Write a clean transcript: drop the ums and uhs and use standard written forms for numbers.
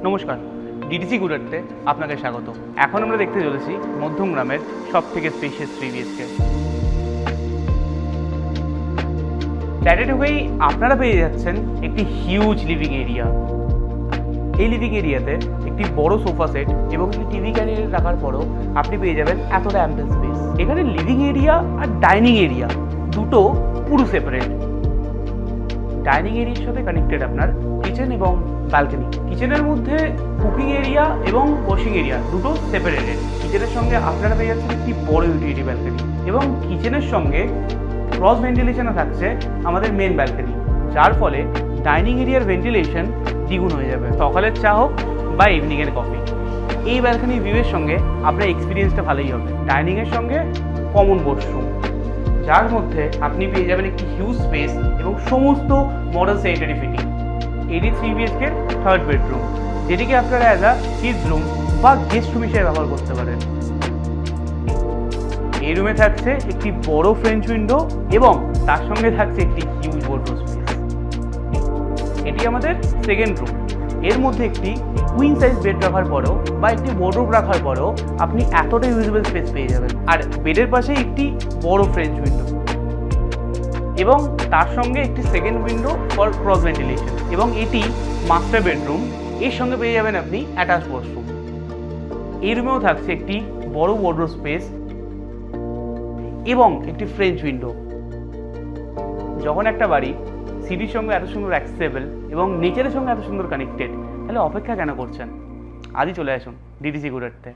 নমস্কার, ডিটিসি গুড়াতে আপনাকে স্বাগত। এখন আমরা দেখতে চলেছি মধ্যমগ্রামের সবথেকে স্পেশিয়াস 3 BHK। ফ্ল্যাটে ঢুকেই আপনারা পেয়ে যাচ্ছেন একটি হিউজ লিভিং এরিয়া। এই লিভিং এরিয়াতে একটি বড় সোফা সেট এবং একটি টিভি ক্যারিয়ার রাখার পরও আপনি পেয়ে যাবেন এতটা অ্যাম্পল স্পেস। এখানে লিভিং এরিয়া আর ডাইনিং এরিয়া দুটো পুরো সেপারেট। ডাইনিং এরিয়ার সাথে কানেক্টেড আপনার কিচেন এবং ব্যালকনি। কিচেনের মধ্যে কুকিং এরিয়া এবং ওয়াশিং এরিয়া দুটো সেপারেটেড। কিচেনের সঙ্গে আপনারা পেয়ে যাচ্ছেন একটি বড় ইউটিলিটি ব্যালকনি এবং কিচেনের সঙ্গে ক্রস ভেন্টিলেশনে থাকছে আমাদের মেন ব্যালকনি, যার ফলে ডাইনিং এরিয়ার ভেন্টিলেশন দ্বিগুণ হয়ে যাবে। সকালের চা হোক বা ইভিনিংয়ের কফি, এই ব্যালকনি ভিউয়ের সঙ্গে আপনার এক্সপিরিয়েন্সটা ভালোই হবে। ডাইনিংয়ের সঙ্গে কমন ওয়াশরুম, যার মধ্যে আপনি পেয়ে যাবেন একটি হিউজ স্পেস এবং সমস্ত মডার্ন স্যানিটারি ফিটিং। এটি 3 BHK থার্ড বেডরুম, যেটিকে আপনারা অ্যাজ আ কিডস রুম বা গেস্ট রুম হিসেবে ব্যবহার করতে পারেন। এই রুমে থাকছে একটি বড় ফ্রেঞ্চ উইন্ডো এবং তার সঙ্গে থাকছে একটি হিউজ ওয়ার্ডরোব স্পেস। এটি আমাদের সেকেন্ড রুম। এর মধ্যে একটি কুইন সাইজ বেড রাখার পরেও বা একটি ওয়ার্ডরোব রাখার পরেও আপনি এতটা ইউজেবল স্পেস পেয়ে যাবেন। আর বেডের পাশে একটি বড় ফ্রেঞ্চ উইন্ডো এবং তার সঙ্গে একটি second window for cross ventilation. এবং এটি মাস্টার বেডরুম, এর সঙ্গে পেয়ে যাবেন আপনি অ্যাটাচ ওয়াশরুম। এই রুমেও থাকছে একটি বড় ওয়ার্ডরোব স্পেস এবং একটি ফ্রেঞ্চ উইন্ডো। যখন একটা বাড়ি সিটির সঙ্গে এত সুন্দর অ্যাক্সেসেবল এবং নেচারের সঙ্গে এত সুন্দর কানেক্টেড, তাহলে অপেক্ষা কেন করছেন? আজই চলে আসুন ডিটিসি গুড়াতে।